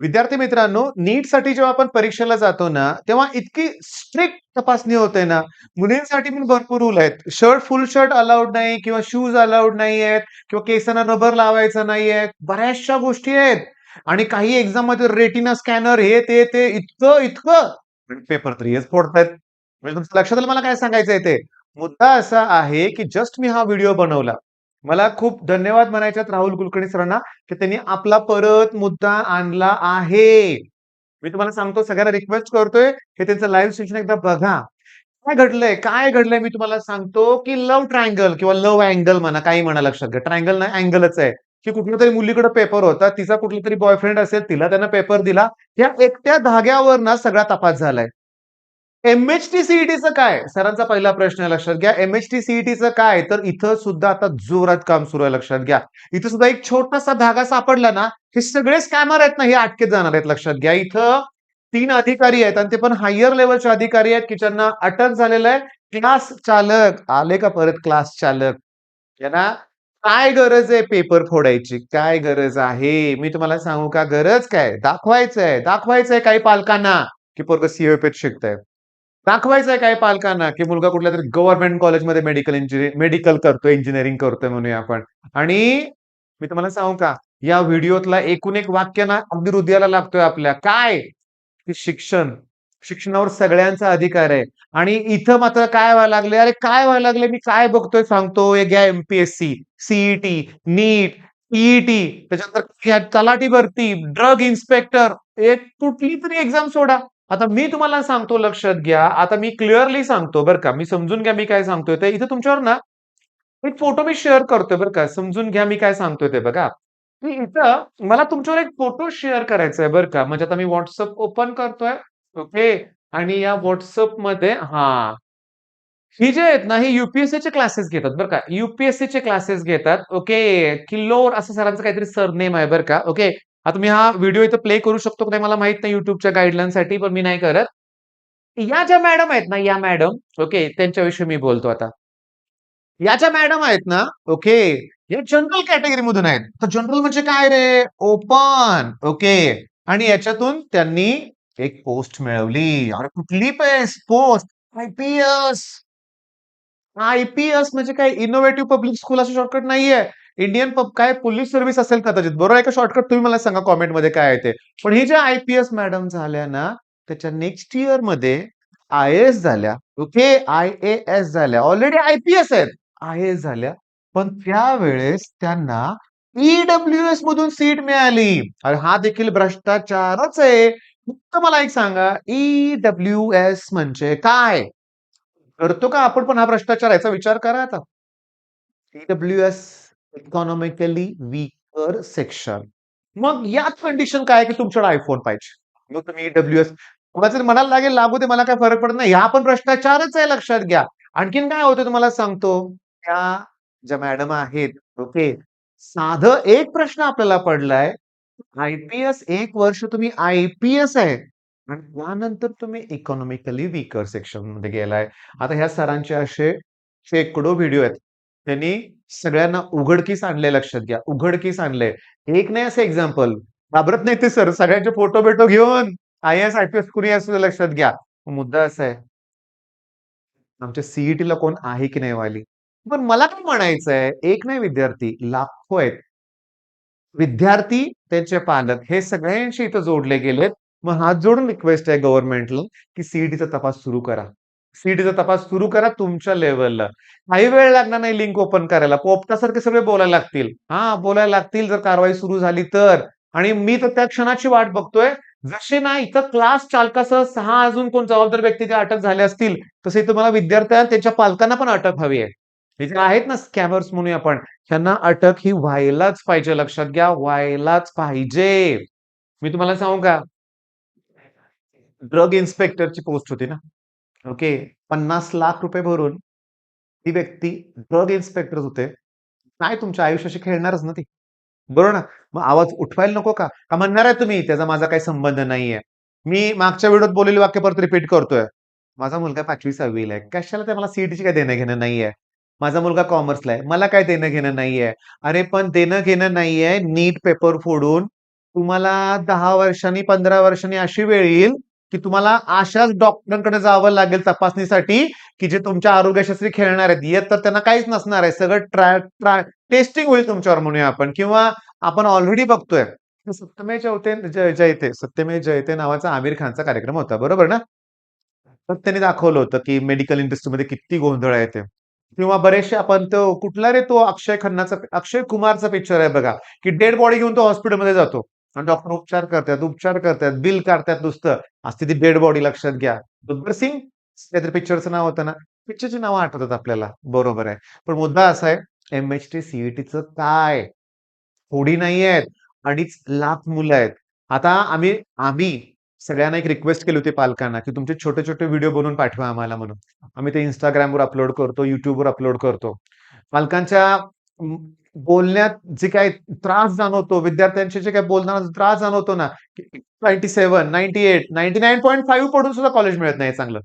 विद्यार्थी मित्रांनो, नीटसाठी जेव्हा आपण परीक्षेला जातो ना, तेव्हा इतकी स्ट्रिक्ट तपासणी होते ना, मुलींसाठी पण भरपूर रूल आहेत. फुल शर्ट अलाउड नाही किंवा शूज अलाउड नाहीयेत किंवा केसांना रबर लावायचं नाहीये. बऱ्याचशा गोष्टी आहेत आणि काही एक्झाममध्ये रेटिना स्कॅनर हे, ते इतकं पेपर तर हेच फोडतायत. म्हणजे तुमच्या लक्षात आलं मला काय सांगायचंय ते. मुद्दा असा आहे, की जस्ट मी हा व्हिडिओ बनवला. मला खूप धन्यवाद म्हणायचे राहुल कुलकर्णी सरांना, की त्यांनी आपला परत मुद्दा आणला आहे. मी तुम्हाला सांगतो सगळ्यांना रिक्वेस्ट करतोय, की त्यांचं लाईव्ह सेशन एकदा बघा. काय घडलंय मी तुम्हाला सांगतो, की लव्ह ट्रायंगल किंवा लव्ह अँगल म्हणा, काही म्हणा लक्षात घ्या. ट्रायंगल नाही अँगलच आहे, की कुठल्यातरी मुलीकडे पेपर होता. तिचा कुठलातरी बॉयफ्रेंड असेल, तिला त्यानं पेपर दिला. या एकट्या धाग्यावर ना सगळा तपास झालाय. एम-एच-टी सी-ई-टीचं काय? सरांचा पहिला प्रश्न आहे लक्षात घ्या. एम-एच-टी सी-ई-टीचं काय? तर इथं सुद्धा आता जोरात काम सुरू आहे लक्षात घ्या. इथं सुद्धा एक छोटासा धागा सापडला ना, हे सगळे स्कॅमर आहेत ना, हे अटकेत जाणार आहेत लक्षात घ्या. इथं 3 अधिकारी आहेत आणि ते पण हायर लेव्हलचे अधिकारी आहेत, की ज्यांना अटक झालेलं आहे. क्लास चालक आले का परत क्लास चालक? यांना काय गरज आहे पेपर फोडायची? काय गरज आहे? मी तुम्हाला सांगू का गरज काय? दाखवायचंय काही पालकांना, की पोरगं सी-ए-पीत शिकतंय. दाखवायचंय काही पालकांना, की मुलगा कुठल्यातरी गव्हर्नमेंट कॉलेजमध्ये मेडिकल करतोय, इंजिनिअरिंग करतोय म्हणूया आपण. आणि मी तुम्हाला सांगू का, या व्हिडिओतला एकूण एक वाक्य ना अगदी हृदयाला लागतोय आपल्या. काय? की शिक्षण. शिक्षणावर सगळ्यांचा अधिकार आहे. आणि इथं मात्र काय व्हायला लागलंय, अरे काय व्हायला लागलंय, मी काय बघतोय सांगतो. हे घ्या एम-पी-एस-सी, सी-ई-टी, नीट, टी-ई-टी, त्याच्यानंतर ह्या तलाठी भरती, ड्रग इन्स्पेक्टर, एक कुठली तरी एक्झाम सोडा. आता मी तुम्हाला सांगतो लक्षात घ्या. आता मी क्लिअरली सांगतो बरं का. मी समजून घ्या मी काय सांगतोय ते. इथं तुमच्यावर ना एक फोटो मी शेअर करतोय बरं का. समजून घ्या मी काय सांगतोय ते बघा. की इथं मला तुमच्यावर एक फोटो शेअर करायचा आहे बरं का. म्हणजे आता मी WhatsApp ओपन करतोय. ओके. आणि या WhatsAppमध्ये हां. ही जे आहेत ना, ही यू-पी-एस-सीचे क्लासेस घेतात बरं का. यू-पी-एस-सीचे क्लासेस घेतात. ओके. किल्लोर असं सरांचं काहीतरी सरनेम आहे बरं का. ओके. आता मी हा व्हिडिओ इथं प्ले करू शकतो की नाही मला माहीत नाही YouTubeच्या गाईडलाईनसाठी, पण मी नाही करत. या ज्या मॅडम आहेत ना, या मॅडम ओके, त्यांच्याविषयी मी बोलतो आता. या ज्या मॅडम आहेत ना, ओके, या जनरल कॅटेगरीमधून आहेत. तर जनरल म्हणजे काय रे? ओपन. ओके. आणि याच्यातून त्यांनी एक पोस्ट मिळवली. अरे कुठली पोस्ट? आय-पी-एस. आय-पी-एस म्हणजे काय इनोव्हेटिव्ह पब्लिक स्कूल असं शॉर्टकट नाहीये. इंडियन काय पोलीस सर्व्हिस असेल कदाचित. बरोबर आहे का शॉर्टकट? तुम्ही मला सांगा कॉमेंटमध्ये काय आहे ते. पण हे जे आय-पी-एस मॅडम झाल्या ना, त्याच्या नेक्स्ट इयरमध्ये आय-ए-एस झाल्या. ओके, आय-ए-एस झाल्या. ऑलरेडी आय-पी-एस आहेत. आय-ए-एस झाल्या. पण त्यावेळेस त्यांना ई-डब्ल्यू-एस मधून सीट मिळाली. अरे हा देखील भ्रष्टाचारच आहे. फक्त मला एक सांगा, ई-डब्ल्यू-एस म्हणजे काय? करतो का आपण पण हा भ्रष्टाचार याचा विचार करा आता. E-W-S economically weaker section. मग याच कंडिशन काय आहे, की तुमच्याकडे iPhone पाहिजे. मग तुम्ही ई-डब्ल्यू-एस कुणाचं म्हणायला लागेल लागू दे मला काही फरक पडत नाही. हा पण भ्रष्टाचारच आहे लक्षात घ्या. आणखीन काय होतं तुम्हाला सांगतो. त्या ज्या मॅडम आहेत, ओके. साधं एक प्रश्न आपल्याला पडलाय. आय-पी-एस 1 वर्ष तुम्ही आय-पी-एस आहे आणि त्यानंतर तुम्ही इकॉनॉमिकली वीकर सेक्शनमध्ये गेलाय. आता ह्या सरांचे असे शेकडो व्हिडिओ आहेत. त्यांनी सगळ्यांना उघडकीस आणलंय लक्षात घ्या. उघडकीस आणलंय. एक नाही असं एक्झाम्पल. घाबरत नाही ते सर. सगळ्यांचे फोटो-बिटो घेऊन आय-ए-एस, आय-पी-एस कुणी असू दे लक्षात घ्या. मुद्दा असा आहे, आमच्या सी कोण आहे की नाही वाली. पण मला काय म्हणायचंय, एक नाही विद्यार्थी, लाखो आहेत. विद्यार्थी, त्यांचे पालक हे सगळ्यांशी इथं जोडले गेलेत. मग हात जोडून रिक्वेस्ट आहे गव्हर्नमेंटला, की सी तपास सुरू करा. सी तपास सुरू करा तुमच्या लेव्हलला. काही वेळ लागणार नाही लिंक ओपन करायला. पोपटासारखे सगळे बोलायला लागतील. हां, बोलायला लागतील जर कारवाई सुरू झाली तर. आणि मी तर त्या क्षणाची वाट बघतोय. जसे ना इथं क्लास चालकासह 6 अजून कोण जबाबदार व्यक्ती जे अटक झाले असतील, तसे तुम्हाला विद्यार्थ्यांना त्यांच्या पालकांना पण अटक हवी आहे. हे जे आहेत ना स्कॅमर्स म्हणूया आपण, त्यांना अटक ही व्हायलाच पाहिजे लक्षात घ्या, व्हायलाच पाहिजे. मी तुम्हाला सांगू का? ड्रग इन्स्पेक्टरची पोस्ट होती ना, ओके. 50 लाख रुपये भरून ती व्यक्ती ड्रग इन्स्पेक्टर होते. काय तुमच्या आयुष्याशी खेळणारच ना ती. बरोबर ना? मग आवाज उठवायला नको का? का म्हणणार आहे तुम्ही त्याचा माझा काही संबंध नाहीये. मी मागच्या व्हिडिओत बोललेले वाक्य परत रिपीट करतोय. माझा मुलगा 5वी-6वी ला आहे. कशाला ते मला सी काय देणं-घेणं नाहीये. माझा मुलगा कॉमर्सला आहे. मला काय देणं-घेणं नाहीये. अरे पण देणं-घेणं नाहीये नीट पेपर फोडून तुम्हाला 10 वर्षांनी, 15 वर्षांनी अशी वेळ येईल, की तुम्हाला अशाच डॉक्टरांकडे जावं लागेल तपासणीसाठी, की जे तुमच्या आरोग्यशास्त्री खेळणार आहेत. येत तर त्यांना काहीच नसणार आहे. सगळं टेस्टिंग होईल तुमच्यावर म्हणूया आपण किंवा आपण ऑलरेडी बघतोय. सत्यमेव जयते नावाचा आमिर खानचा कार्यक्रम होता, बरोबर ना? तर त्यांनी दाखवलं होतं, की मेडिकल इंडस्ट्रीमध्ये किती गोंधळ आहे ते. किंवा बरेचसे आपण तो कुठला रे तो अक्षय कुमारचा पिक्चर आहे बघा, की डेड बॉडी घेऊन तो हॉस्पिटलमध्ये जातो आणि डॉक्टर उपचार करतायत, बिल काढतायत नुसतं. असते ती डेड बॉडी लक्षात घ्या. गब्बर सिंग काहीतरी पिक्चरचं नाव होतं ना? पिक्चरची नावं आठवतात आपल्याला. बरोबर आहे. पण मुद्दा असा आहे, एम-एच-टी, सी-ई-टीचं काय? थोडी नाही आहेत. 2.5 लाख मुलं आहेत. आता आम्ही सगळ्यांना एक रिक्वेस्ट केली होती पालकांना, की तुमचे छोटे-छोटे व्हिडिओ बनवून पाठवा आम्हाला म्हणून. आम्ही ते Instagramवर अपलोड करतो, YouTubeवर अपलोड करतो. पालकांच्या बोलण्यात जे काही त्रास जाणवतो, विद्यार्थ्यांचे जे काही बोलताना त्रास जाणवतो ना, की 97, 98, 99.5 पडून सुद्धा कॉलेज मिळत नाही चांगलं.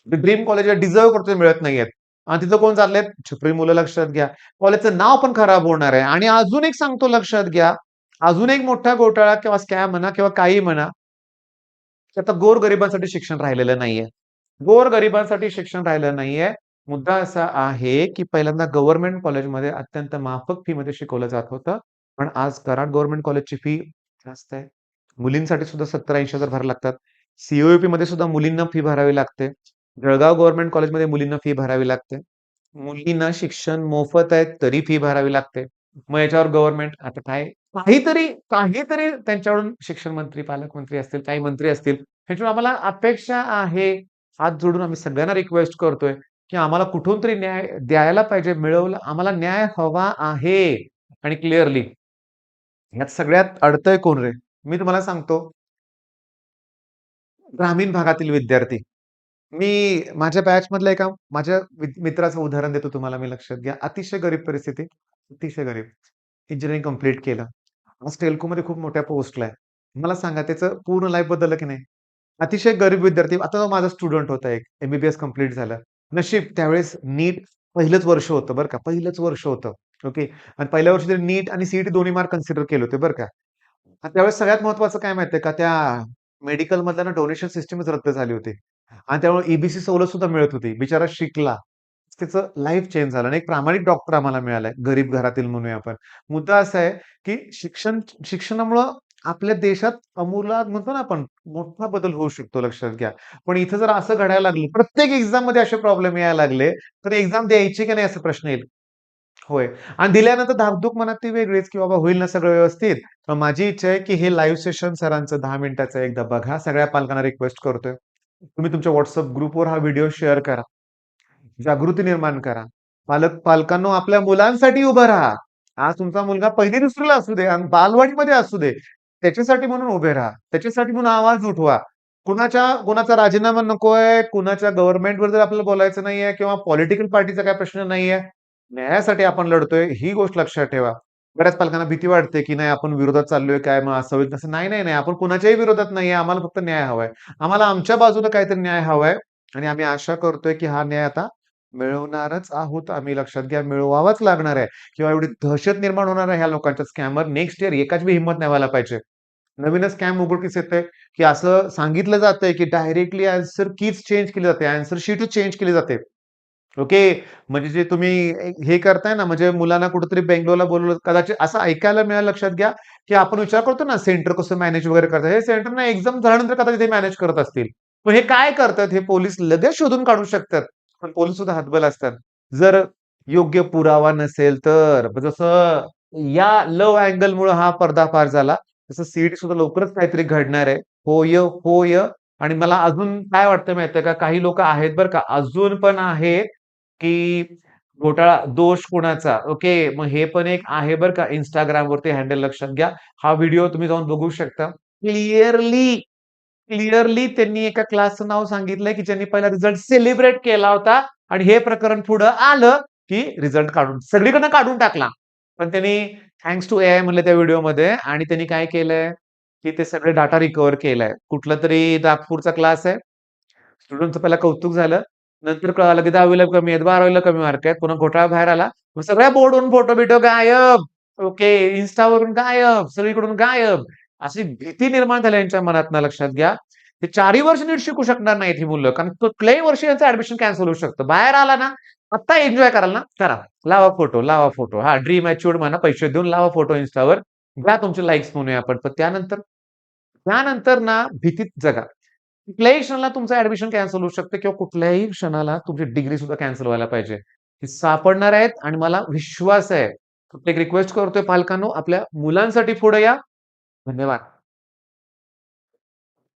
ड्रीम कॉलेजला डिझर्व्ह करतो ते मिळत नाहीयेत. आणि तिथं कोण चाललेत? छपरी मुलं लक्षात घ्या. कॉलेजचं नाव पण खराब होणार आहे. आणि अजून एक सांगतो लक्षात घ्या. अजून एक मोठा घोटाळा किंवा स्कॅम म्हणा किंवा काही म्हणा, की आता गोरगरिबांसाठी शिक्षण राहिलेलं नाहीये. गोरगरिबांसाठी शिक्षण राहिलं नाहीये. मुद्दा असा आहे, की पहिल्यांदा गव्हर्नमेंट कॉलेजमध्ये अत्यंत माफक फीमध्ये शिकवलं जात होतं. पण आज कराड गव्हर्नमेंट कॉलेजची फी जास्त आहे. मुलींसाठी सुद्धा 70,000-80,000 भरावे लागतात. सी-ओ-ई-पीमध्ये सुद्धा मुलींना फी भरावी लागते. जळगाव गव्हर्नमेंट कॉलेजमध्ये मुलींना फी भरावी लागते. मुलींना शिक्षण मोफत आहे, तरी फी भरावी लागते. मग याच्यावर गव्हर्नमेंट आता काय काहीतरी काहीतरी त्यांच्याकडून शिक्षण मंत्री, पालकमंत्री असतील, काही मंत्री असतील, ह्याच्यावर आम्हाला अपेक्षा आहे. हात जोडून आम्ही सगळ्यांना रिक्वेस्ट करतोय, की आम्हाला कुठून तरी न्याय द्यायला पाहिजे, आम्हाला न्याय हवा आहे. आणि क्लिअरली ह्यात सगळ्यात अडतंय कोण रे? मी तुम्हाला सांगतो, ग्रामीण भागातील विद्यार्थी. मी माझ्या बॅचमधल्या एका माझ्या मित्राचं उदाहरण देतो तुम्हाला मी लक्षात घ्या. अतिशय गरीब परिस्थिती, अतिशय गरीब. इंजिनिअरिंग कंप्लीट केलं. आज टेल्कोमध्ये खूप मोठ्या पोस्टला आहे. मला सांगा त्याचं पूर्ण लाईफ बदललं की नाही? अतिशय गरीब विद्यार्थी. आता तो माझा स्टुडंट होता एक. एम-बी-बी-एस कंप्लीट झालं. नशीब त्यावेळेस नीट पहिलंच वर्ष होतं बरं का. पहिलंच वर्ष होतं. ओके. आणि पहिल्या वर्षी त्यांनी नीट आणि सी दोन्ही मार्क कन्सिडर केले होते बरं का. आणि त्यावेळेस सगळ्यात महत्त्वाचं काय माहिती का? त्या मेडिकलमधल्या ना डोनेशन सिस्टमच रद्द झाली होती. आणि त्यामुळे ई सवलत सुद्धा मिळत होती. बिचारा शिकला. त्याचं लाईफ चेंज झालं आणि एक प्रामाणिक डॉक्टर आम्हाला मिळालाय, गरीब घरातील म्हणूया आपण. मुद्दा असा आहे, की शिक्षणामुळं आपल्या देशात अमूलाग्र म्हणतो ना आपण, मोठा बदल होऊ शकतो लक्षात घ्या. पण इथं जर असं घडायला लागलं, प्रत्येक एक्झाममध्ये असे प्रॉब्लेम यायला लागले, तर एक्झाम द्यायची की नाही असा प्रश्न येईल. होय. आणि दिल्यानंतर धाकधूक मनात ती वेगळीच, की बाबा होईल ना सगळं व्यवस्थित. तर माझी इच्छा आहे, की हे लाईव्ह सेशन सरांचं 10 मिनिटाचं एकदा बघा. सगळ्या पालकांना रिक्वेस्ट करतोय. तुम्ही तुमच्या WhatsApp ग्रुपवर हा व्हिडिओ शेअर करा. जागृती निर्माण करा. पालकांनो आपल्या मुलांसाठी उभं राहा. आज तुमचा मुलगा 1ली-दुसरीला असू दे आणि बालवाडीमध्ये असू दे. त्याच्यासाठी म्हणून उभे राहा. त्याच्यासाठी म्हणून आवाज उठवा. कुणाचा राजीनामा नकोय, कुणाच्या गव्हर्नमेंटवर जर आपल्याला बोलायचं नाहीये किंवा पॉलिटिकल पार्टीचा काही प्रश्न नाहीये. न्यायासाठी आपण लढतोय ही गोष्ट लक्षात ठेवा. बऱ्याच पालकांना भीती वाटते, की नाही आपण विरोधात चाललोय काय मग असं होईल तसं. नाही, नाही, नाही. आपण कुणाच्याही विरोधात नाहीये. आम्हाला फक्त न्याय हवाय. आम्हाला आमच्या बाजूने काहीतरी न्याय हवाय आणि आम्ही आशा करतोय, की हा न्याय आता मिळवणारच आहोत आम्ही लक्षात घ्या. मिळवावाच लागणार आहे किंवा एवढी दहशत निर्माण होणार आहे ह्या लोकांच्या स्कॅमवर नेक्स्ट इयर एकाची बी हिंमत नाही व्हायला पाहिजे. नवीनच स्कॅम उघडकीस येतंय, की असं सांगितलं जातंय, की डायरेक्टली आन्सर कीच चेंज केली जाते. आन्सर शीटच चेंज केली जाते. ओके. म्हणजे जे तुम्ही हे करताय ना, म्हणजे मुलांना कुठेतरी बेंगलोरला बोलवलं कदाचित असं ऐकायला मिळालं लक्षात घ्या, की आपण विचार करतो ना सेंटर कसं मॅनेज वगैरे करतात. हे सेंटर ना एक्झाम झाल्यानंतर कदाचित हे मॅनेज करत असतील. पण हे काय करतात हे पोलीस लगेच शोधून काढू शकतात. पण पोलीस सुद्धा हतबल असतात. जर योग्य पुरावा नसेल तर. जसं या लव्ह अँगलमुळे हा पर्दाफाश झाला. तसं सीईटी सुद्धा लवकरच काहीतरी घडणार आहे. होय, होय. आणि मला अजून काय वाटतं माहितीये का, काही लोकं आहेत बरं का, अजून पण आहेत, की दोष कुणाचा? ओके. मग हे पण एक आहे बरं का Instagramवरती हँडल लक्षात घ्या. हा व्हिडिओ तुम्ही जाऊन बघू शकता. क्लिअरली, क्लिअरली त्यांनी एका क्लासचं नाव सांगितलंय, की ज्यांनी पहिला रिझल्ट सेलिब्रेट केला होता आणि हे प्रकरण पुढं आलं, की रिझल्ट काढून सगळीकडनं काढून टाकला. पण त्यांनी थँक्स टू एआय म्हणलं त्या व्हिडिओमध्ये आणि त्यांनी काय केलंय, की ते सगळे डाटा रिकव्हर केलाय. कुठलातरी नागपूरचा क्लास आहे. स्टुडंटचं पहिला कौतुक झालं. नंतर कळालं की 10वी ला कमी आहेत, 12वी ला कमी मार्क आहेत. पुन्हा घोटाळा बाहेर आला. मग सगळ्या बोर्डवरून फोटो-बिटो गायब. ओके, Instaवरून गायब, सगळीकडून गायब. अशी भीती निर्माण झाली यांच्या मनातनं लक्षात घ्या. ते 4ही वर्ष नीट शिकू शकणार नाहीत ही मुलं. कारण कुठल्याही वर्षी यांचं ॲडमिशन कॅन्सल होऊ शकतं. बाहेर आला ना, आत्ता एन्जॉय कराल ना, करा. लावा फोटो, लावा फोटो. हां, ड्रीम अचिव्हड म्हणा, पैसे देऊन लावा फोटो Instaवर. घ्या तुमचे लाइक्स म्हणूया आपण. पण त्यानंतर त्यानंतर ना भीतीत जगा. कुठल्याही क्षणाला तुमचं ॲडमिशन कॅन्सल होऊ शकतं किंवा कुठल्याही क्षणाला तुमची डिग्री सुद्धा कॅन्सल व्हायला पाहिजे. हे सापडणार आहेत आणि मला विश्वास आहे. फक्त एक रिक्वेस्ट करतोय पालकांनो, आपल्या मुलांसाठी पुढे या. धन्यवाद.